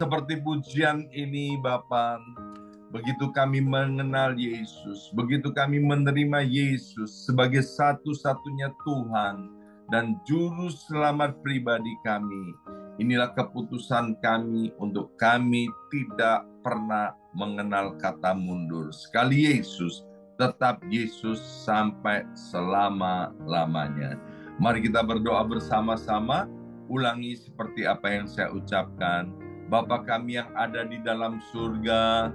Seperti pujian ini Bapa, begitu kami mengenal Yesus, begitu kami menerima Yesus sebagai satu-satunya Tuhan dan Juru Selamat pribadi kami, inilah keputusan kami untuk kami tidak pernah mengenal kata mundur. Sekali Yesus, tetap Yesus sampai selama-lamanya. Mari kita berdoa bersama-sama, ulangi seperti apa yang saya ucapkan. Bapa kami yang ada di dalam surga,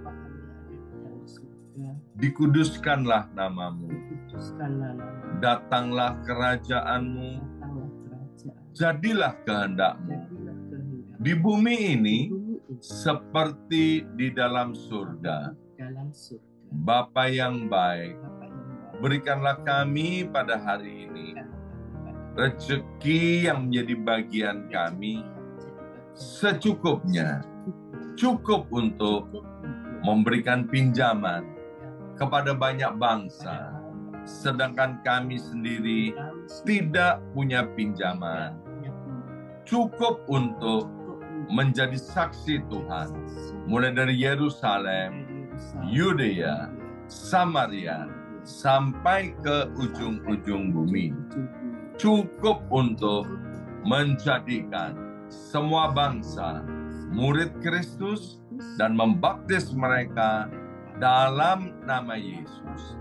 dikuduskanlah namamu, datanglah kerajaanmu, jadilah kehendakmu di bumi ini seperti di dalam surga. Bapa yang baik, berikanlah kami pada hari ini rezeki yang menjadi bagian kami secukupnya, cukup untuk memberikan pinjaman kepada banyak bangsa, sedangkan kami sendiri tidak punya pinjaman, cukup untuk menjadi saksi Tuhan, mulai dari Yerusalem, Yudea, Samaria, sampai ke ujung-ujung bumi. Cukup untuk menjadikan semua bangsa murid Kristus dan membaptis mereka dalam nama Yesus.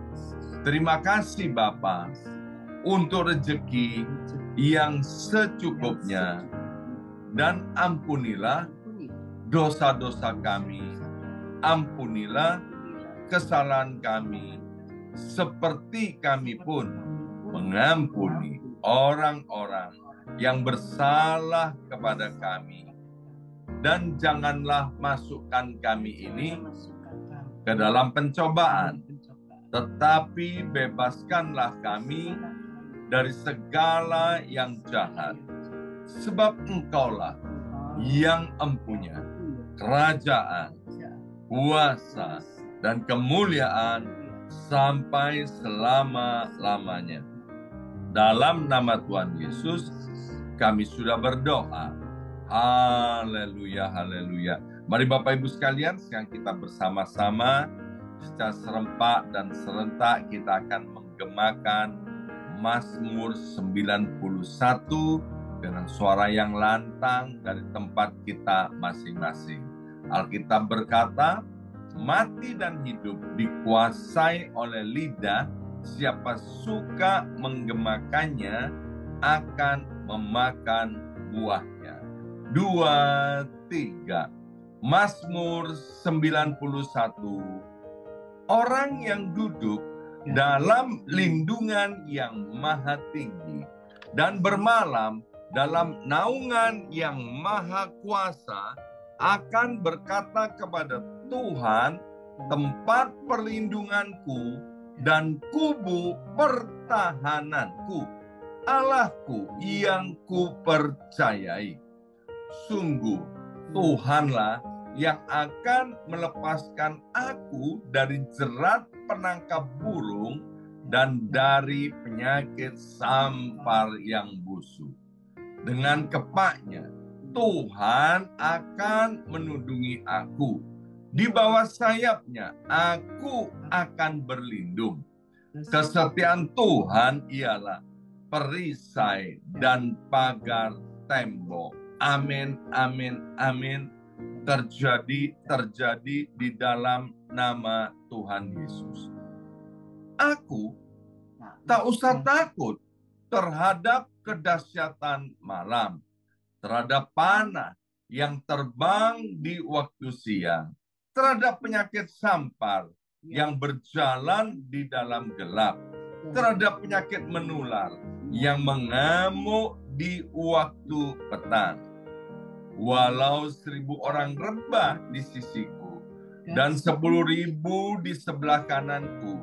Terima kasih Bapa untuk rezeki yang secukupnya, dan ampunilah dosa-dosa kami, ampunilah kesalahan kami, seperti kami pun mengampuni orang-orang yang bersalah kepada kami. Dan janganlah masukkan kami ini ke dalam pencobaan, tetapi bebaskanlah kami dari segala yang jahat. Sebab Engkaulah yang empunya kerajaan, kuasa, dan kemuliaan sampai selama-lamanya. Dalam nama Tuhan Yesus, kami sudah berdoa. Haleluya, haleluya. Mari Bapak Ibu sekalian, sekarang kita bersama-sama secara serempak dan serentak kita akan menggemakan Mazmur 91 dengan suara yang lantang dari tempat kita masing-masing. Alkitab berkata, mati dan hidup dikuasai oleh lidah, siapa suka menggemakannya akan memakan buahnya. 2, 3. Mazmur 91. Orang yang duduk dalam lindungan yang maha tinggi dan bermalam dalam naungan yang maha kuasa akan berkata kepada Tuhan, tempat perlindunganku dan kubu pertahananku, Allahku yang kupercayai. Sungguh Tuhanlah yang akan melepaskan aku dari jerat penangkap burung dan dari penyakit sampar yang busuk. Dengan kepaknya Tuhan akan menundungi aku. Di bawah sayapnya aku akan berlindung. Kesetiaan Tuhan ialah perisai dan pagar tembok. Amin, amin, amin. Terjadi di dalam nama Tuhan Yesus. Aku tak usah takut terhadap kedahsyatan malam, terhadap panah yang terbang di waktu siang, terhadap penyakit sampar yang berjalan di dalam gelap, terhadap penyakit menular yang mengamuk di waktu petang. Walau 1.000 orang rebah di sisiku dan 10.000 di sebelah kananku,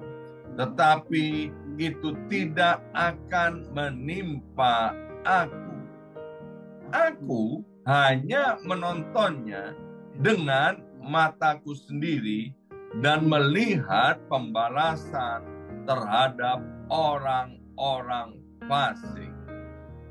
tetapi itu tidak akan menimpa aku. Aku hanya menontonnya dengan mataku sendiri dan melihat pembalasan terhadap orang-orang fasik.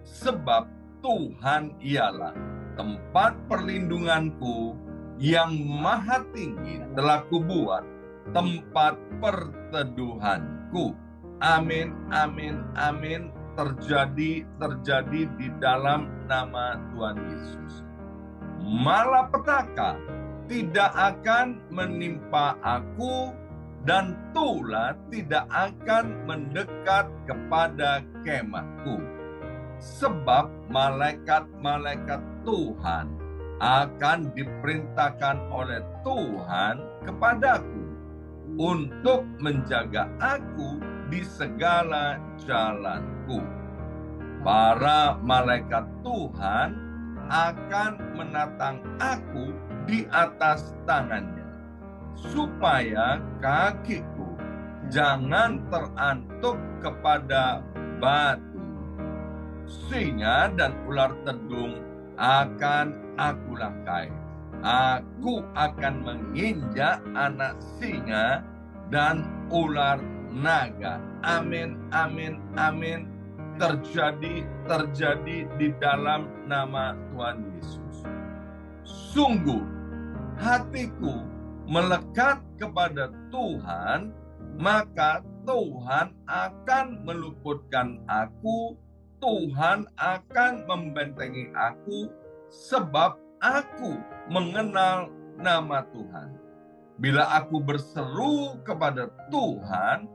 Sebab Tuhan ialah tempat perlindunganku yang maha tinggi telah kubuat tempat perteduhanku. Amin, amin, amin. Terjadi di dalam nama Tuhan Yesus. Malapetaka tidak akan menimpa aku, dan tulah tidak akan mendekat kepada kemahku. Sebab malaikat-malaikat Tuhan akan diperintahkan oleh Tuhan kepadaku untuk menjaga aku di segala jalanku. Para malaikat Tuhan akan menatang aku di atas tangannya, supaya kakiku jangan terantuk kepada batu. Singa dan ular tedung akan aku langkai. Aku akan menginjak anak singa dan ular naga. Amin, amin, amin. Terjadi di dalam nama Tuhan Yesus. Sungguh hatiku melekat kepada Tuhan, maka Tuhan akan meluputkan aku. Tuhan akan membentengi aku, sebab aku mengenal nama Tuhan. Bila aku berseru kepada Tuhan,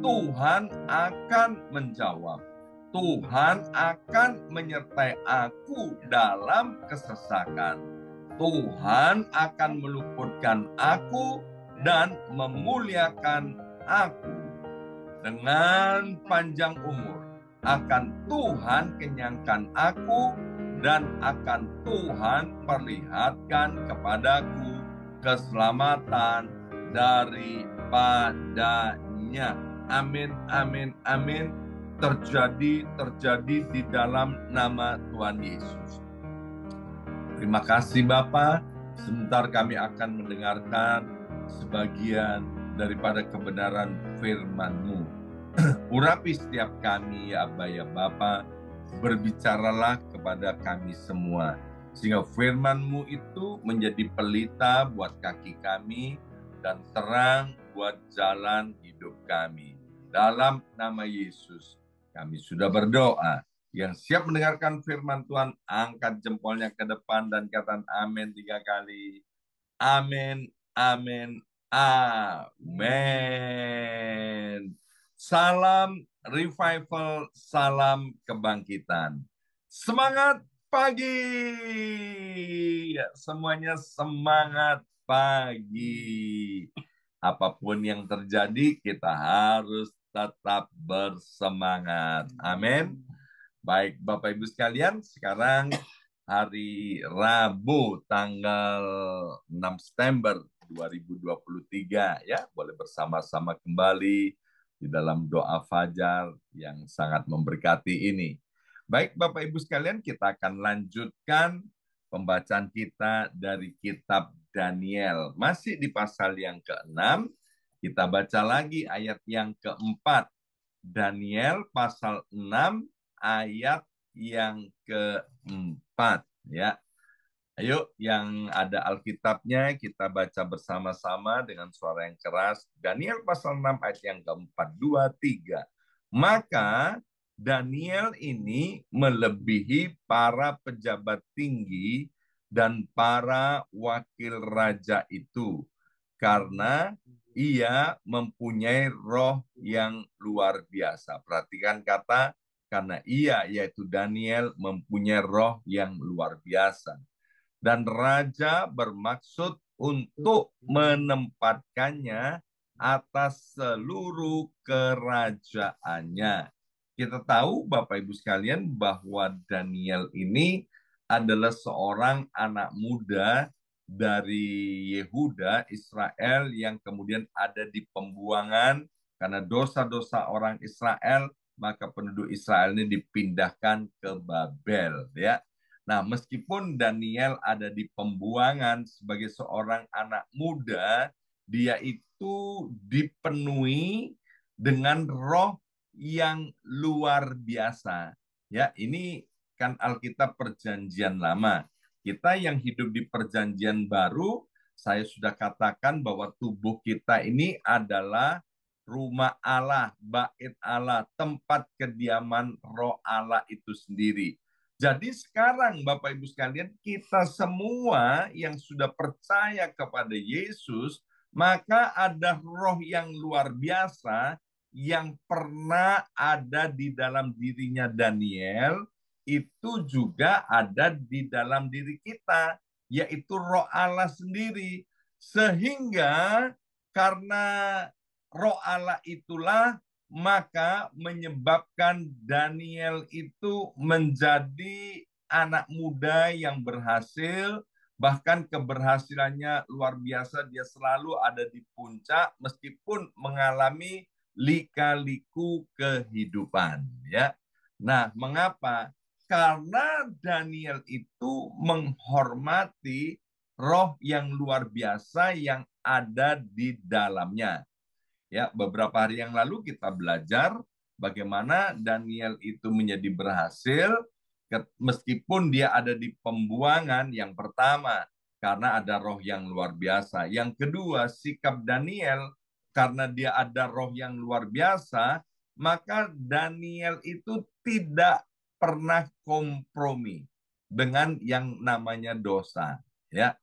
Tuhan akan menjawab. Tuhan akan menyertai aku dalam kesesakan. Tuhan akan meluputkan aku dan memuliakan aku. Dengan panjang umur akan Tuhan kenyangkan aku, dan akan Tuhan perlihatkan kepadaku keselamatan daripadanya. Amin, amin, amin. Terjadi di dalam nama Tuhan Yesus. Terima kasih Bapa. Sebentar kami akan mendengarkan sebagian daripada kebenaran firman-Mu. Urapi setiap kami ya Aba ya Bapa, berbicaralah kepada kami semua, sehingga firman-Mu itu menjadi pelita buat kaki kami dan terang buat jalan hidup kami. Dalam nama Yesus kami sudah berdoa. Yang siap mendengarkan firman Tuhan, angkat jempolnya ke depan dan katakan amin 3 kali. Amin, amin, amin. Salam revival, salam kebangkitan. Semangat pagi. Ya, semuanya semangat pagi. Apapun yang terjadi, kita harus tetap bersemangat. Amin. Baik, Bapak Ibu sekalian, sekarang hari Rabu tanggal 6 September 2023 ya, boleh bersama-sama kembali di dalam doa fajar yang sangat memberkati ini. Baik Bapak Ibu sekalian, kita akan lanjutkan pembacaan kita dari kitab Daniel. Masih di pasal yang ke-6, kita baca lagi ayat yang ke-4. Daniel pasal 6 ayat yang ke-4 ya. Ayo yang ada Alkitabnya kita baca bersama-sama dengan suara yang keras. Daniel pasal 6 ayat yang ke-4, 2, 3. Maka Daniel ini melebihi para pejabat tinggi dan para wakil raja itu, karena ia mempunyai roh yang luar biasa. Perhatikan kata, karena ia, yaitu Daniel, mempunyai roh yang luar biasa. Dan raja bermaksud untuk menempatkannya atas seluruh kerajaannya. Kita tahu Bapak Ibu sekalian bahwa Daniel ini adalah seorang anak muda dari Yehuda, Israel, yang kemudian ada di pembuangan karena dosa-dosa orang Israel, maka penduduk Israel ini dipindahkan ke Babel, ya. Nah, meskipun Daniel ada di pembuangan sebagai seorang anak muda, dia itu dipenuhi dengan roh yang luar biasa. Ya, ini kan Alkitab Perjanjian Lama. Kita yang hidup di Perjanjian Baru, saya sudah katakan bahwa tubuh kita ini adalah rumah Allah, bait Allah, tempat kediaman roh Allah itu sendiri. Jadi sekarang Bapak Ibu sekalian, kita semua yang sudah percaya kepada Yesus, maka ada roh yang luar biasa yang pernah ada di dalam dirinya Daniel, itu juga ada di dalam diri kita, yaitu roh Allah sendiri. Sehingga karena roh Allah itulah maka menyebabkan Daniel itu menjadi anak muda yang berhasil, bahkan keberhasilannya luar biasa, dia selalu ada di puncak meskipun mengalami lika-liku kehidupan, ya. Nah, mengapa? Karena Daniel itu menghormati roh yang luar biasa yang ada di dalamnya. Ya, beberapa hari yang lalu kita belajar bagaimana Daniel itu menjadi berhasil meskipun dia ada di pembuangan. Yang pertama, karena ada roh yang luar biasa. Yang kedua, sikap Daniel karena dia ada roh yang luar biasa, maka Daniel itu tidak pernah kompromi dengan yang namanya dosa, ya.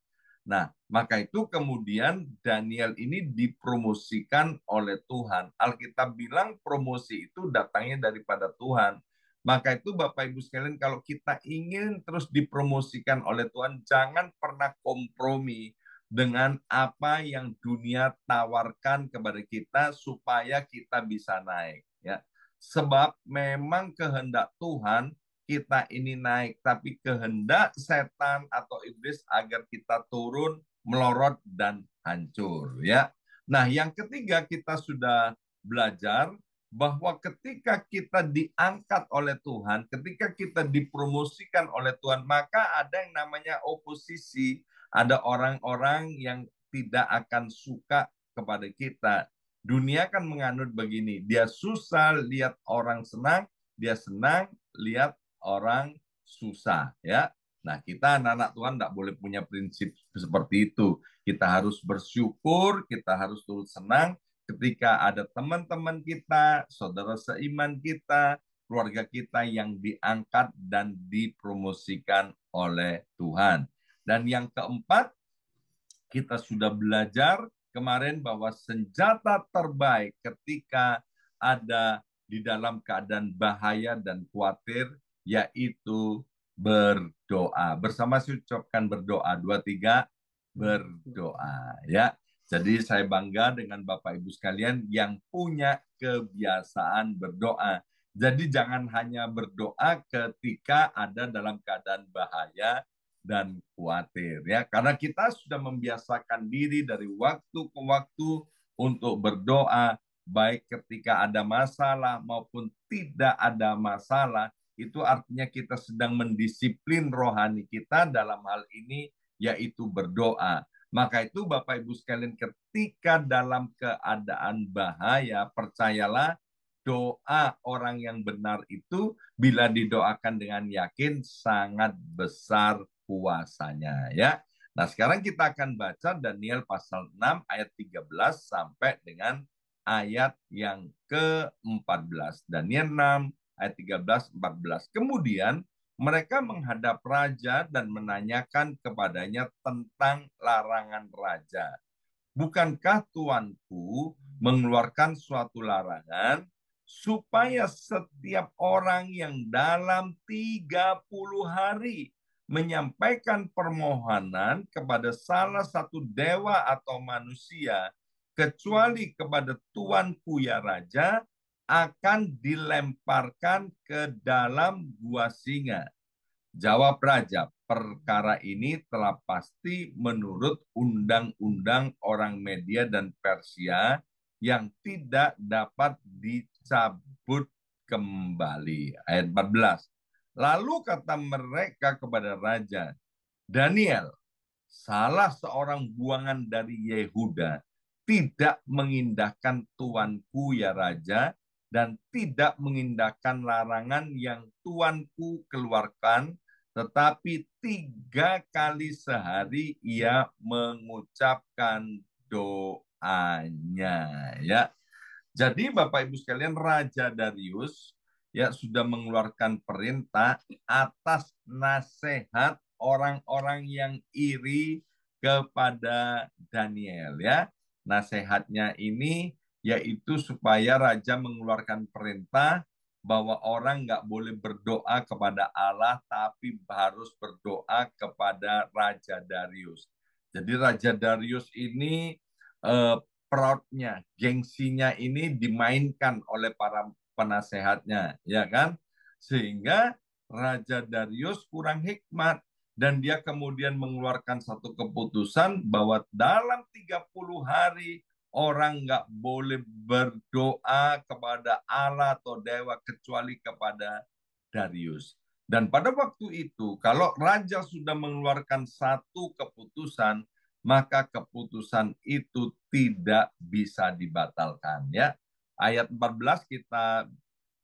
Nah, maka itu kemudian Daniel ini dipromosikan oleh Tuhan. Alkitab bilang promosi itu datangnya daripada Tuhan. Maka itu Bapak Ibu sekalian, kalau kita ingin terus dipromosikan oleh Tuhan, jangan pernah kompromi dengan apa yang dunia tawarkan kepada kita supaya kita bisa naik, ya. Sebab memang kehendak Tuhan kita ini naik, tapi kehendak setan atau iblis agar kita turun, melorot dan hancur, ya. Nah, yang ketiga kita sudah belajar bahwa ketika kita diangkat oleh Tuhan, ketika kita dipromosikan oleh Tuhan, maka ada yang namanya oposisi, ada orang-orang yang tidak akan suka kepada kita. Dunia kan menganut begini, dia susah lihat orang senang, dia senang lihat orang susah, ya. Nah, kita anak-anak Tuhan tidak boleh punya prinsip seperti itu. Kita harus bersyukur, kita harus turut senang ketika ada teman-teman kita, saudara seiman kita, keluarga kita yang diangkat dan dipromosikan oleh Tuhan. Dan yang keempat, kita sudah belajar kemarin bahwa senjata terbaik ketika ada di dalam keadaan bahaya dan khawatir, yaitu berdoa. Bersama saya ucapkan berdoa. 2, 3, berdoa. Ya. Jadi saya bangga dengan Bapak Ibu sekalian yang punya kebiasaan berdoa. Jadi jangan hanya berdoa ketika ada dalam keadaan bahaya dan khawatir, ya, karena kita sudah membiasakan diri dari waktu ke waktu untuk berdoa, baik ketika ada masalah maupun tidak ada masalah. Itu artinya kita sedang mendisiplin rohani kita dalam hal ini, yaitu berdoa. Maka itu Bapak Ibu sekalian, ketika dalam keadaan bahaya, percayalah doa orang yang benar itu bila didoakan dengan yakin sangat besar kuasanya, ya. Nah, sekarang kita akan baca Daniel pasal 6 ayat 13 sampai dengan ayat yang ke-14. Daniel 6 ayat 13-14. Kemudian mereka menghadap raja dan menanyakan kepadanya tentang larangan raja. Bukankah tuanku mengeluarkan suatu larangan supaya setiap orang yang dalam 30 hari menyampaikan permohonan kepada salah satu dewa atau manusia, kecuali kepada tuanku ya raja, akan dilemparkan ke dalam gua singa? Jawab raja, perkara ini telah pasti menurut undang-undang orang Media dan Persia yang tidak dapat dicabut kembali. Ayat 14. Lalu kata mereka kepada raja, Daniel, salah seorang buangan dari Yehuda, tidak mengindahkan tuanku ya raja, dan tidak mengindahkan larangan yang tuanku keluarkan, tetapi 3 kali sehari ia mengucapkan doanya, ya. Jadi Bapak Ibu sekalian, Raja Darius ya sudah mengeluarkan perintah atas nasihat orang-orang yang iri kepada Daniel, ya. Nasihatnya ini yaitu supaya raja mengeluarkan perintah bahwa orang nggak boleh berdoa kepada Allah, tapi harus berdoa kepada Raja Darius. Jadi Raja Darius ini eh, proudnya, gengsinya ini dimainkan oleh para penasehatnya, ya kan? Sehingga Raja Darius kurang hikmat dan dia kemudian mengeluarkan satu keputusan bahwa dalam 30 hari orang nggak boleh berdoa kepada Allah atau dewa kecuali kepada Darius. Dan pada waktu itu, kalau raja sudah mengeluarkan satu keputusan, maka keputusan itu tidak bisa dibatalkan, ya. Ayat 14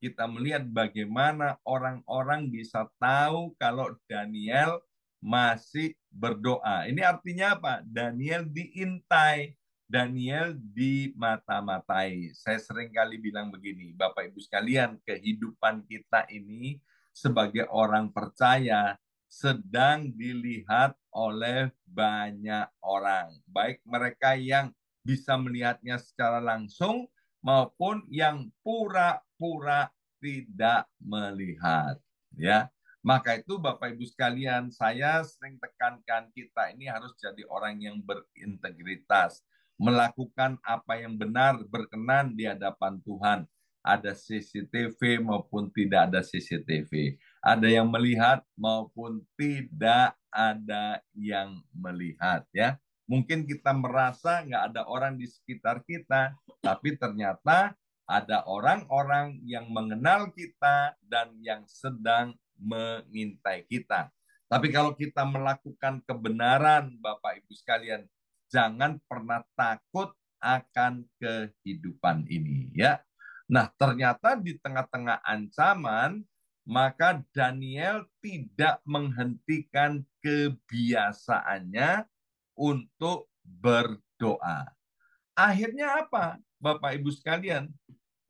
kita melihat bagaimana orang-orang bisa tahu kalau Daniel masih berdoa. Ini artinya apa? Daniel diintai, Daniel dimata-matai. Saya sering kali bilang begini, Bapak Ibu sekalian, kehidupan kita ini sebagai orang percaya sedang dilihat oleh banyak orang, baik mereka yang bisa melihatnya secara langsung maupun yang pura-pura tidak melihat, ya. Maka itu Bapak Ibu sekalian, saya sering tekankan kita ini harus jadi orang yang berintegritas, melakukan apa yang benar, berkenan di hadapan Tuhan. Ada CCTV maupun tidak ada CCTV. Ada yang melihat maupun tidak ada yang melihat, ya. Mungkin kita merasa nggak ada orang di sekitar kita, tapi ternyata ada orang-orang yang mengenal kita dan yang sedang mengintai kita. Tapi kalau kita melakukan kebenaran, Bapak Ibu sekalian, jangan pernah takut akan kehidupan ini, ya. Nah, ternyata di tengah-tengah ancaman, maka Daniel tidak menghentikan kebiasaannya untuk berdoa. Akhirnya apa, Bapak Ibu sekalian?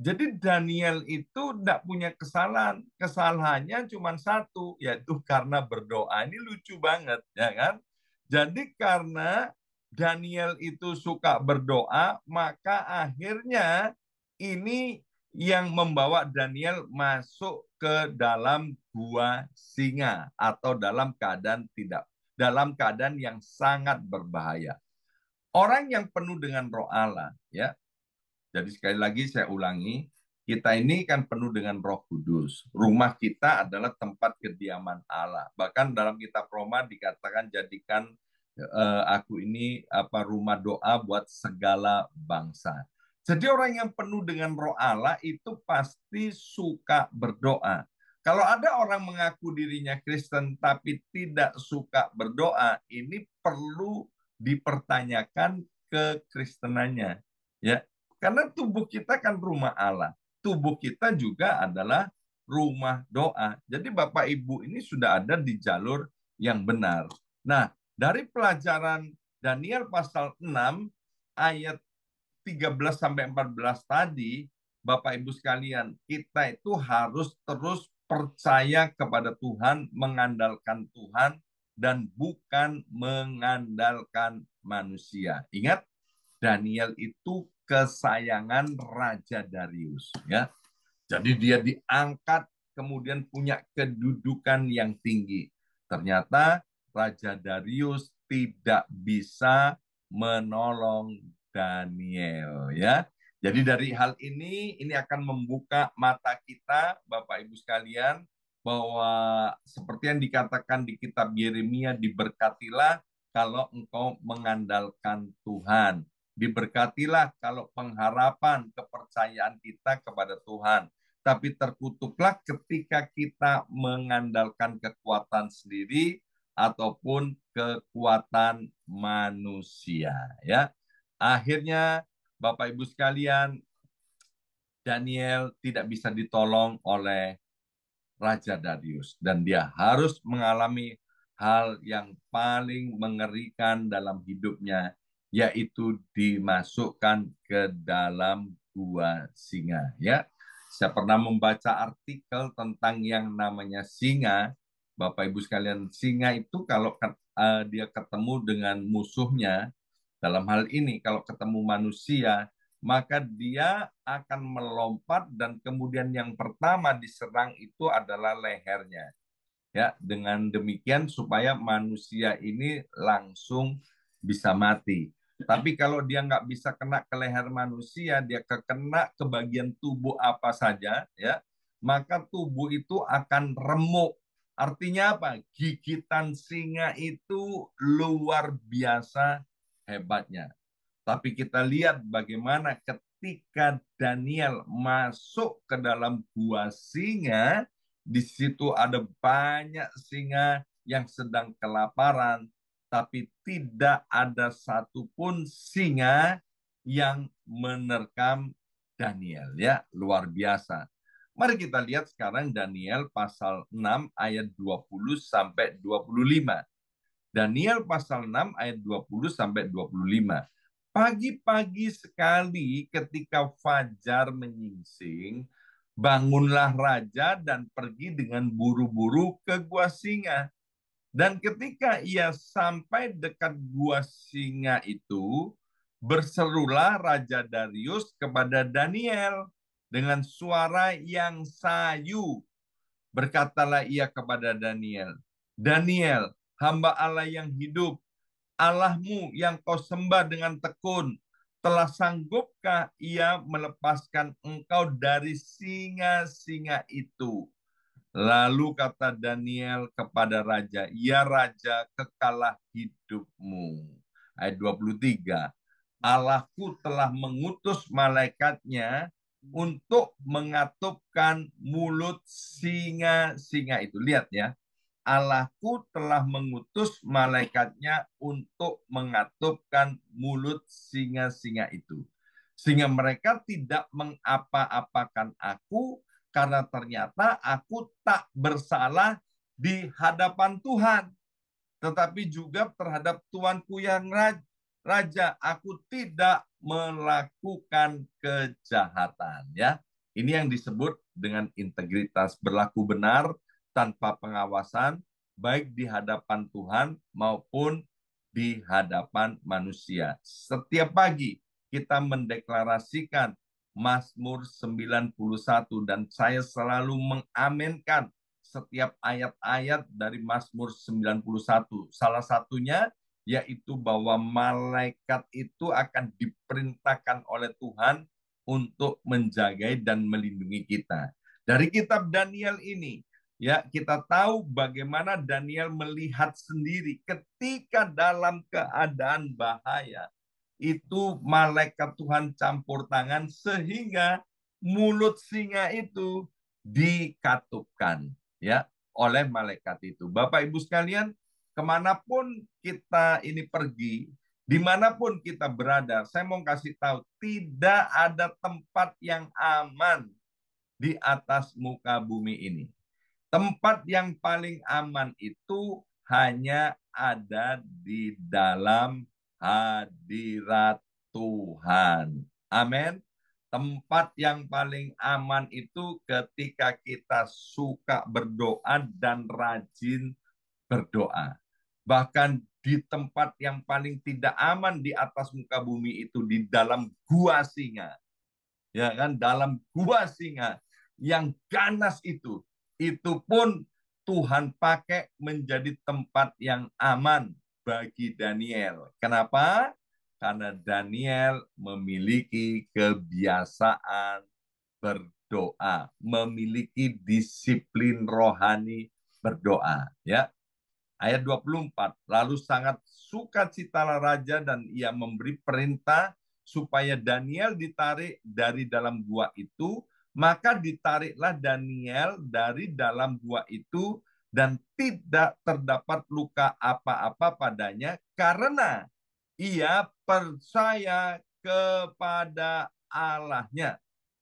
Jadi Daniel itu tidak punya kesalahan. Kesalahannya cuma satu, yaitu karena berdoa. Ini lucu banget, ya kan? Jadi karena Daniel itu suka berdoa, maka akhirnya ini yang membawa Daniel masuk ke dalam gua singa atau dalam keadaan yang sangat berbahaya. Orang yang penuh dengan roh Allah, ya. Jadi sekali lagi saya ulangi, kita ini kan penuh dengan Roh Kudus. Rumah kita adalah tempat kediaman Allah. Bahkan dalam kitab Roma dikatakan jadikan aku ini rumah doa buat segala bangsa. Jadi orang yang penuh dengan Roh Allah itu pasti suka berdoa. Kalau ada orang mengaku dirinya Kristen tapi tidak suka berdoa, ini perlu dipertanyakan kekristenannya, ya. Karena tubuh kita kan rumah Allah. Tubuh kita juga adalah rumah doa. Jadi Bapak Ibu ini sudah ada di jalur yang benar. Nah, dari pelajaran Daniel pasal 6 ayat 13 sampai 14 tadi, Bapak Ibu sekalian, kita itu harus terus percaya kepada Tuhan, mengandalkan Tuhan dan bukan mengandalkan manusia. Ingat, Daniel itu kesayangan Raja Darius, ya. Jadi dia diangkat kemudian punya kedudukan yang tinggi. Ternyata Raja Darius tidak bisa menolong Daniel, ya. Jadi dari hal ini akan membuka mata kita, Bapak Ibu sekalian, bahwa seperti yang dikatakan di kitab Yeremia, diberkatilah kalau engkau mengandalkan Tuhan. Diberkatilah kalau pengharapan, kepercayaan kita kepada Tuhan. Tapi terkutuklah ketika kita mengandalkan kekuatan sendiri ataupun kekuatan manusia, ya. Akhirnya Bapak Ibu sekalian, Daniel tidak bisa ditolong oleh Raja Darius. Dan dia harus mengalami hal yang paling mengerikan dalam hidupnya, yaitu dimasukkan ke dalam gua singa. Ya, saya pernah membaca artikel tentang yang namanya singa. Bapak Ibu sekalian, singa itu kalau dia ketemu dengan musuhnya, dalam hal ini kalau ketemu manusia, maka dia akan melompat dan kemudian yang pertama diserang itu adalah lehernya. Ya, dengan demikian supaya manusia ini langsung bisa mati. Tapi kalau dia nggak bisa kena ke leher manusia, dia kena ke bagian tubuh apa saja, ya, maka tubuh itu akan remuk. Artinya apa? Gigitan singa itu luar biasa hebatnya. Tapi kita lihat bagaimana ketika Daniel masuk ke dalam gua singa, di situ ada banyak singa yang sedang kelaparan, tapi tidak ada satupun singa yang menerkam Daniel. Ya, luar biasa. Mari kita lihat sekarang Daniel pasal 6 ayat 20 sampai 25. Daniel pasal 6 ayat 20 sampai 25. Pagi-pagi sekali ketika fajar menyingsing, bangunlah raja dan pergi dengan buru-buru ke gua singa. Dan ketika ia sampai dekat gua singa itu, berserulah Raja Darius kepada Daniel dengan suara yang sayu. Berkatalah ia kepada Daniel, Daniel, hamba Allah yang hidup, Allahmu yang kau sembah dengan tekun, telah sanggupkah ia melepaskan engkau dari singa-singa itu? Lalu kata Daniel kepada raja, ya raja, kekalah hidupmu. Ayat 23, Allahku telah mengutus malaikatnya untuk mengatupkan mulut singa-singa itu. Lihat ya, Allahku telah mengutus malaikatnya untuk mengatupkan mulut singa-singa itu. Sehingga mereka tidak mengapa-apakan aku, karena ternyata aku tak bersalah di hadapan Tuhan. Tetapi juga terhadap Tuanku yang raja, aku tidak melakukan kejahatan. Ya, ini yang disebut dengan integritas, berlaku benar tanpa pengawasan, baik di hadapan Tuhan maupun di hadapan manusia. Setiap pagi kita mendeklarasikan Mazmur 91 dan saya selalu mengaminkan setiap ayat-ayat dari Mazmur 91. Salah satunya yaitu bahwa malaikat itu akan diperintahkan oleh Tuhan untuk menjaga dan melindungi kita. Dari kitab Daniel ini, ya, kita tahu bagaimana Daniel melihat sendiri ketika dalam keadaan bahaya itu malaikat Tuhan campur tangan sehingga mulut singa itu dikatupkan, ya, oleh malaikat itu. Bapak Ibu sekalian, kemanapun kita ini pergi, dimanapun kita berada, saya mau kasih tahu, tidak ada tempat yang aman di atas muka bumi ini. Tempat yang paling aman itu hanya ada di dalam hadirat Tuhan. Amin. Tempat yang paling aman itu ketika kita suka berdoa dan rajin berdoa. Bahkan di tempat yang paling tidak aman di atas muka bumi itu di dalam gua singa. Ya kan, dalam gua singa yang ganas itu pun Tuhan pakai menjadi tempat yang aman bagi Daniel. Kenapa? Karena Daniel memiliki kebiasaan berdoa, memiliki disiplin rohani berdoa, ya. Ayat 24, lalu sangat sukacitalah raja dan ia memberi perintah supaya Daniel ditarik dari dalam gua itu, maka ditariklah Daniel dari dalam gua itu dan tidak terdapat luka apa-apa padanya karena ia percaya kepada Allahnya.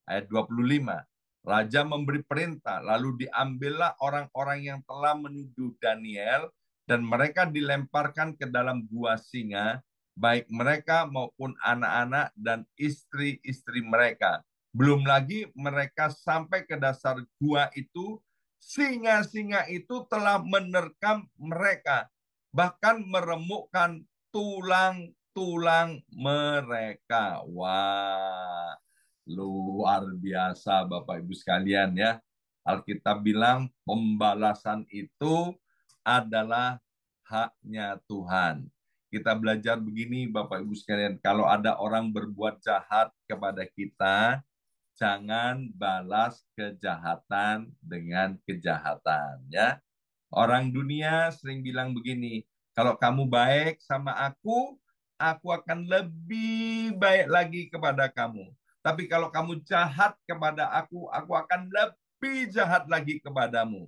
Ayat 25. Raja memberi perintah, lalu diambillah orang-orang yang telah menuduh Daniel, dan mereka dilemparkan ke dalam gua singa, baik mereka maupun anak-anak dan istri-istri mereka. Belum lagi mereka sampai ke dasar gua itu, singa-singa itu telah menerkam mereka, bahkan meremukkan tulang-tulang mereka. Wah, luar biasa Bapak Ibu sekalian ya. Alkitab bilang pembalasan itu adalah haknya Tuhan. Kita belajar begini Bapak Ibu sekalian, kalau ada orang berbuat jahat kepada kita, jangan balas kejahatan dengan kejahatan ya. Orang dunia sering bilang begini, kalau kamu baik sama aku akan lebih baik lagi kepada kamu. Tapi kalau kamu jahat kepada aku akan lebih jahat lagi kepadamu.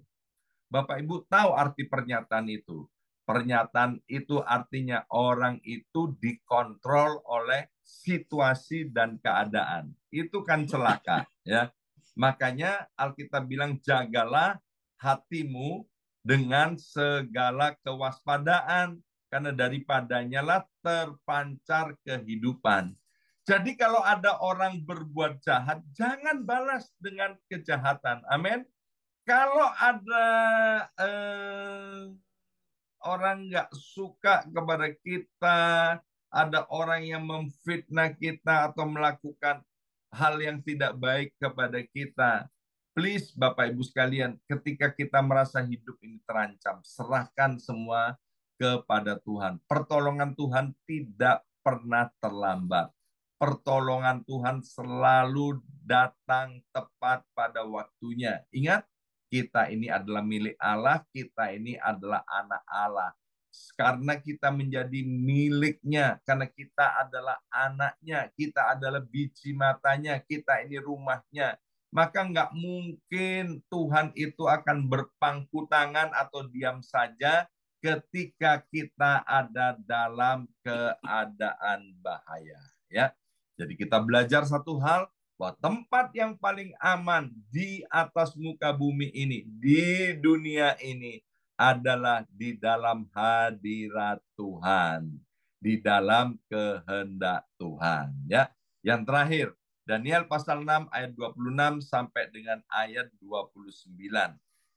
Bapak Ibu tahu arti pernyataan itu. Pernyataan itu artinya orang itu dikontrol oleh situasi dan keadaan. Itu kan celaka, ya. Makanya Alkitab bilang jagalah hatimu dengan segala kewaspadaan, karena daripadanya lah terpancar kehidupan. Jadi kalau ada orang berbuat jahat, jangan balas dengan kejahatan. Amin. Kalau ada orang nggak suka kepada kita, ada orang yang memfitnah kita atau melakukan hal yang tidak baik kepada kita, please Bapak Ibu sekalian, ketika kita merasa hidup ini terancam, serahkan semua kepada Tuhan. Pertolongan Tuhan tidak pernah terlambat. Pertolongan Tuhan selalu datang tepat pada waktunya. Ingat, kita ini adalah milik Allah, kita ini adalah anak Allah. Karena kita menjadi miliknya, karena kita adalah anaknya, kita adalah biji matanya, kita ini rumahnya. Maka nggak mungkin Tuhan itu akan berpangku tangan atau diam saja ketika kita ada dalam keadaan bahaya. Ya, jadi kita belajar satu hal, bahwa tempat yang paling aman di atas muka bumi ini, di dunia ini, adalah di dalam hadirat Tuhan, di dalam kehendak Tuhan. Ya, yang terakhir, Daniel pasal 6 ayat 26 sampai dengan ayat 29.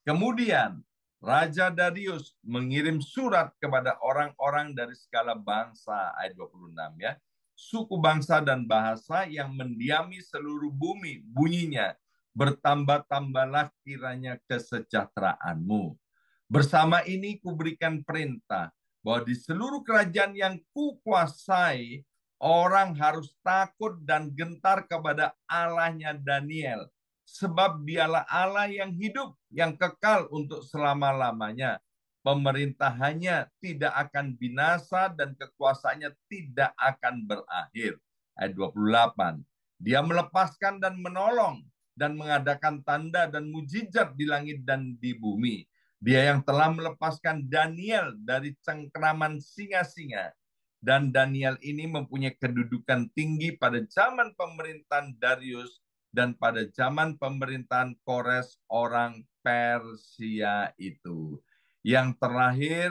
Kemudian Raja Darius mengirim surat kepada orang-orang dari segala bangsa, ayat 26 ya, suku bangsa dan bahasa yang mendiami seluruh bumi. Bunyinya, bertambah-tambahlah kiranya kesejahteraanmu. Bersama ini kuberikan perintah bahwa di seluruh kerajaan yang kukuasai, orang harus takut dan gentar kepada Allahnya Daniel. Sebab dialah Allah yang hidup, yang kekal untuk selama-lamanya. Pemerintahannya tidak akan binasa dan kekuasaannya tidak akan berakhir. Ayat 28. Dia melepaskan dan menolong dan mengadakan tanda dan mujizat di langit dan di bumi. Dia yang telah melepaskan Daniel dari cengkeraman singa-singa. Dan Daniel ini mempunyai kedudukan tinggi pada zaman pemerintahan Darius dan pada zaman pemerintahan Kores orang Persia itu. Yang terakhir,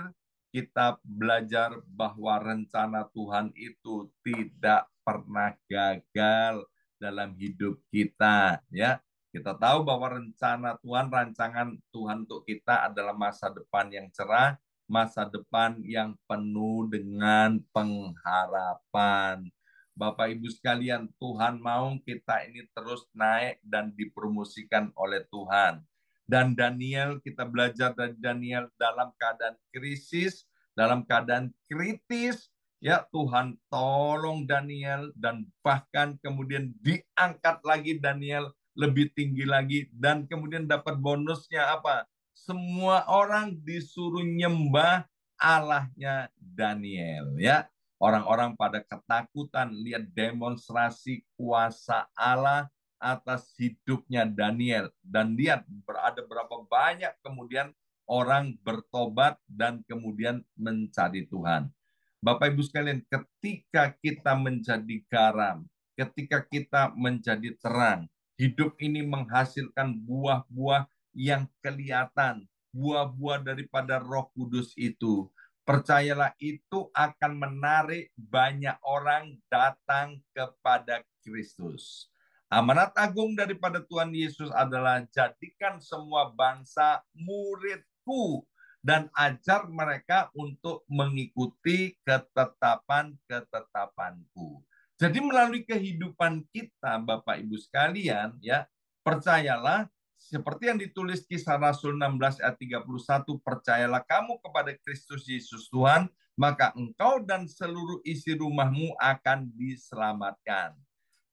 kita belajar bahwa rencana Tuhan itu tidak pernah gagal dalam hidup kita, ya. Kita tahu bahwa rencana Tuhan, rancangan Tuhan untuk kita adalah masa depan yang cerah, masa depan yang penuh dengan pengharapan. Bapak Ibu sekalian, Tuhan mau kita ini terus naik dan dipromosikan oleh Tuhan. Dan Daniel, kita belajar dari Daniel dalam keadaan krisis, dalam keadaan kritis, ya Tuhan tolong Daniel, dan bahkan kemudian diangkat lagi Daniel lebih tinggi lagi, dan kemudian dapat bonusnya apa? Semua orang disuruh nyembah Allahnya Daniel, ya. Orang-orang pada ketakutan lihat demonstrasi kuasa Allah atas hidupnya Daniel, dan lihat ada berapa banyak kemudian orang bertobat dan kemudian mencari Tuhan. Bapak Ibu sekalian, ketika kita menjadi garam, ketika kita menjadi terang, Hidup ini menghasilkan buah-buah yang kelihatan, buah-buah daripada Roh Kudus itu. Percayalah itu akan menarik banyak orang datang kepada Kristus. Amanat agung daripada Tuhan Yesus adalah jadikan semua bangsa muridku dan ajar mereka untuk mengikuti ketetapan-ketetapanku. Jadi melalui kehidupan kita, Bapak Ibu sekalian, ya, percayalah seperti yang ditulis Kisah Rasul 16 ayat 31, percayalah kamu kepada Kristus Yesus Tuhan, maka engkau dan seluruh isi rumahmu akan diselamatkan.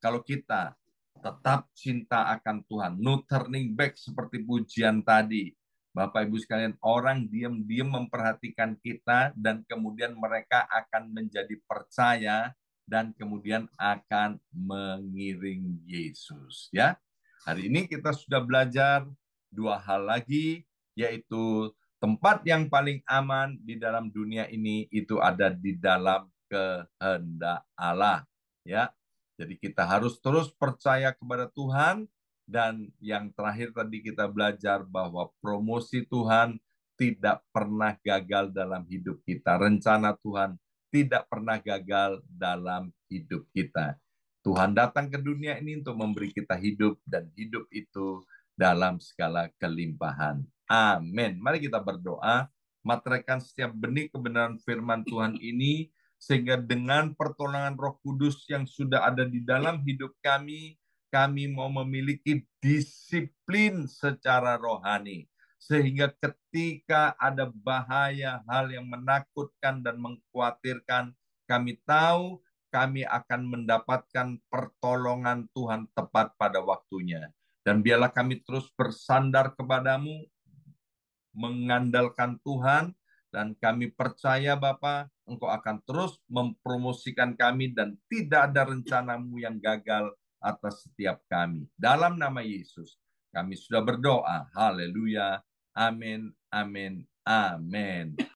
Kalau kita tetap cinta akan Tuhan, no turning back seperti pujian tadi, Bapak Ibu sekalian, orang diam-diam memperhatikan kita dan kemudian mereka akan menjadi percaya dan kemudian akan mengiring Yesus, ya. Hari ini kita sudah belajar dua hal lagi, yaitu tempat yang paling aman di dalam dunia ini itu ada di dalam kehendak Allah, ya. Jadi kita harus terus percaya kepada Tuhan, dan yang terakhir tadi kita belajar bahwa promosi Tuhan tidak pernah gagal dalam hidup kita. Rencana Tuhan tidak pernah gagal dalam hidup kita. Tuhan datang ke dunia ini untuk memberi kita hidup, dan hidup itu dalam segala kelimpahan. Amin. Mari kita berdoa, materaikan setiap benih kebenaran firman Tuhan ini, sehingga dengan pertolongan Roh Kudus yang sudah ada di dalam hidup kami mau memiliki disiplin secara rohani. Sehingga ketika ada bahaya, hal yang menakutkan dan mengkhawatirkan, kami tahu kami akan mendapatkan pertolongan Tuhan tepat pada waktunya. Dan biarlah kami terus bersandar kepadamu, mengandalkan Tuhan, dan kami percaya Bapa, Engkau akan terus mempromosikan kami dan tidak ada rencanamu yang gagal atas setiap kami. Dalam nama Yesus, kami sudah berdoa. Haleluya. Amin, amin, amin.